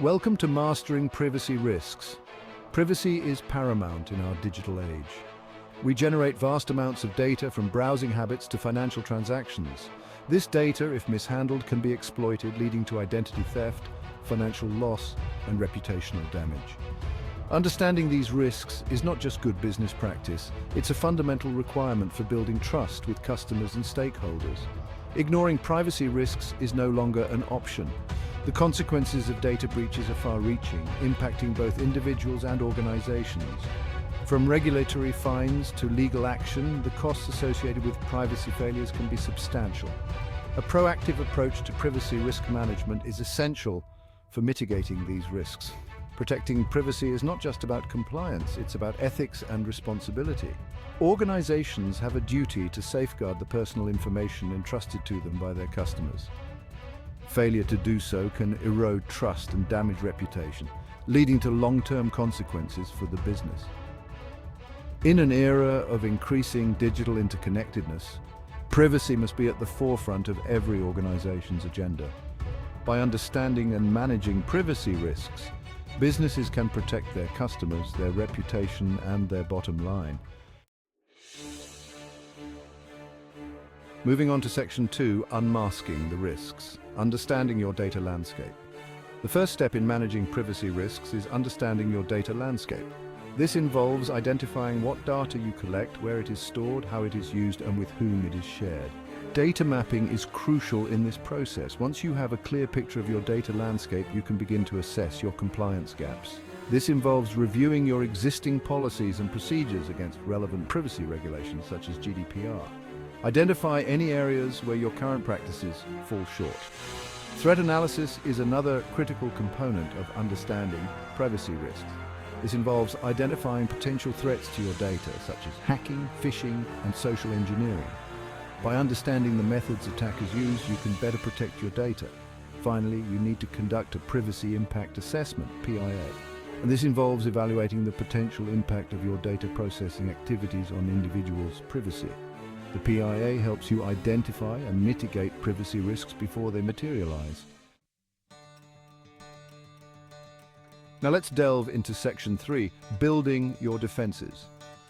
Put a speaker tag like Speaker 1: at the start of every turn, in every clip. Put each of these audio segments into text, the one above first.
Speaker 1: Welcome to Mastering Privacy Risks. Privacy is paramount in our digital age. We generate vast amounts of data from browsing habits to financial transactions. This data, if mishandled, can be exploited, leading to identity theft, financial loss, and reputational damage. Understanding these risks is not just good business practice, it's a fundamental requirement for building trust with customers and stakeholders. Ignoring privacy risks is no longer an option. The consequences of data breaches are far-reaching, impacting both individuals and organizations. From regulatory fines to legal action, the costs associated with privacy failures can be substantial. A proactive approach to privacy risk management is essential for mitigating these risks. Protecting privacy is not just about compliance, it's about ethics and responsibility. Organizations have a duty to safeguard the personal information entrusted to them by their customers. Failure to do so can erode trust and damage reputation, leading to long-term consequences for the business. In an era of increasing digital interconnectedness, privacy must be at the forefront of every organization's agenda. By understanding and managing privacy risks, businesses can protect their customers, their reputation, and their bottom line. Moving on to Section 2, Unmasking the Risks. Understanding your data landscape. The first step in managing privacy risks is understanding your data landscape. This involves identifying what data you collect, where it is stored, how it is used, and with whom it is shared. Data mapping is crucial in this process. Once you have a clear picture of your data landscape, you can begin to assess your compliance gaps. This involves reviewing your existing policies and procedures against relevant privacy regulations such as GDPR. Identify any areas where your current practices fall short. Threat analysis is another critical component of understanding privacy risks. This involves identifying potential threats to your data, such as hacking, phishing, and social engineering. By understanding the methods attackers use, you can better protect your data. Finally, you need to conduct a Privacy Impact Assessment, PIA. And this involves evaluating the potential impact of your data processing activities on individuals' privacy. The PIA helps you identify and mitigate privacy risks before they materialize. Now let's delve into Section 3, Building Your Defenses.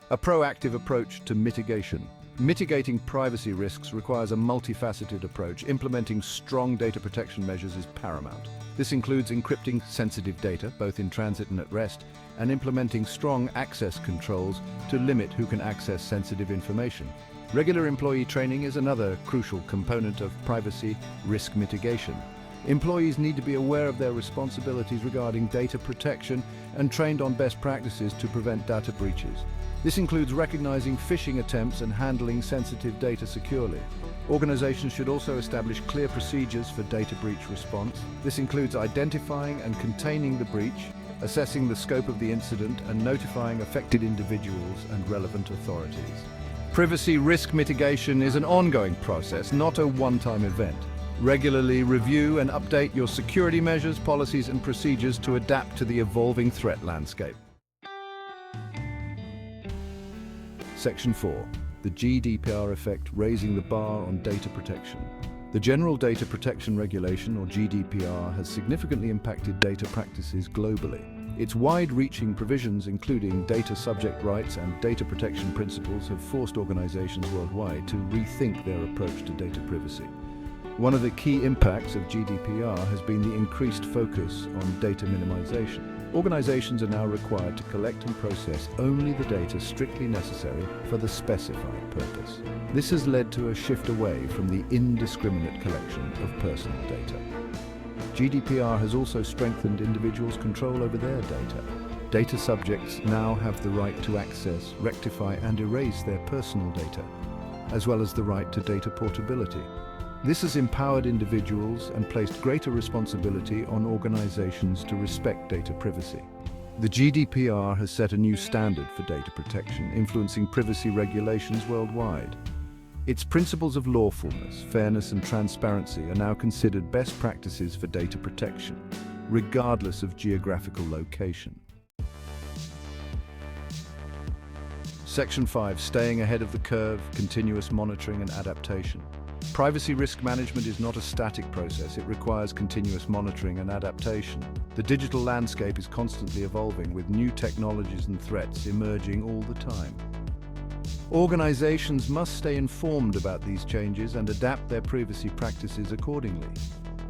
Speaker 1: A proactive approach to mitigation. Mitigating privacy risks requires a multifaceted approach. Implementing strong data protection measures is paramount. This includes encrypting sensitive data, both in transit and at rest, and implementing strong access controls to limit who can access sensitive information. Regular employee training is another crucial component of privacy risk mitigation. Employees need to be aware of their responsibilities regarding data protection and trained on best practices to prevent data breaches. This includes recognizing phishing attempts and handling sensitive data securely. Organizations should also establish clear procedures for data breach response. This includes identifying and containing the breach, assessing the scope of the incident, and notifying affected individuals and relevant authorities. Privacy risk mitigation is an ongoing process, not a one-time event. Regularly review and update your security measures, policies, and procedures to adapt to the evolving threat landscape. Section 4. The GDPR effect, raising the bar on data protection. The General Data Protection Regulation, or GDPR, has significantly impacted data practices globally. Its wide-reaching provisions, including data subject rights and data protection principles, have forced organizations worldwide to rethink their approach to data privacy. One of the key impacts of GDPR has been the increased focus on data minimization. Organizations are now required to collect and process only the data strictly necessary for the specified purpose. This has led to a shift away from the indiscriminate collection of personal data. GDPR has also strengthened individuals' control over their data. Data subjects now have the right to access, rectify, and erase their personal data, as well as the right to data portability. This has empowered individuals and placed greater responsibility on organizations to respect data privacy. The GDPR has set a new standard for data protection, influencing privacy regulations worldwide. Its principles of lawfulness, fairness, and transparency are now considered best practices for data protection, regardless of geographical location. Section 5. Staying ahead of the curve, continuous monitoring and adaptation. Privacy risk management is not a static process. It requires continuous monitoring and adaptation. The digital landscape is constantly evolving, with new technologies and threats emerging all the time. Organizations must stay informed about these changes and adapt their privacy practices accordingly.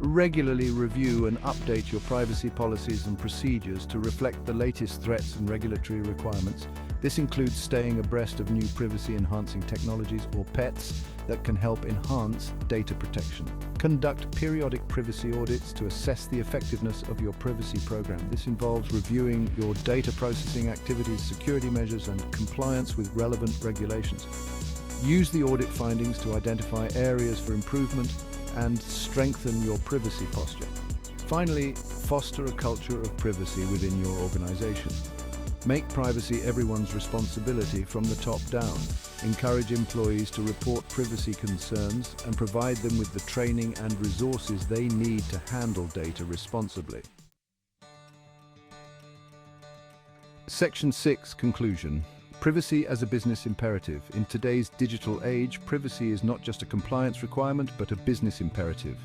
Speaker 1: Regularly review and update your privacy policies and procedures to reflect the latest threats and regulatory requirements. This includes staying abreast of new privacy-enhancing technologies, or PETs, that can help enhance data protection. Conduct periodic privacy audits to assess the effectiveness of your privacy program. This involves reviewing your data processing activities, security measures, and compliance with relevant regulations. Use the audit findings to identify areas for improvement and strengthen your privacy posture. Finally, foster a culture of privacy within your organization. Make privacy everyone's responsibility from the top down. Encourage employees to report privacy concerns and provide them with the training and resources they need to handle data responsibly. Section 6, Conclusion. Privacy as a business imperative. In today's digital age, privacy is not just a compliance requirement, but a business imperative.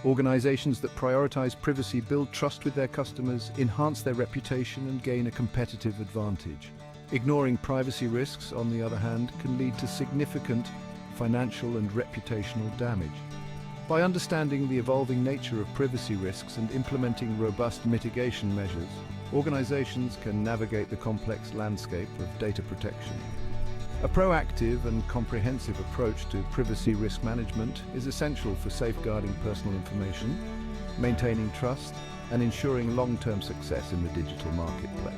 Speaker 1: Organizations that prioritize privacy build trust with their customers, enhance their reputation, and gain a competitive advantage. Ignoring privacy risks, on the other hand, can lead to significant financial and reputational damage. By understanding the evolving nature of privacy risks and implementing robust mitigation measures, organizations can navigate the complex landscape of data protection. A proactive and comprehensive approach to privacy risk management is essential for safeguarding personal information, maintaining trust, and ensuring long-term success in the digital marketplace.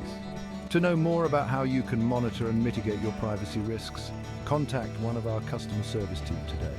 Speaker 1: To know more about how you can monitor and mitigate your privacy risks, contact one of our customer service team today.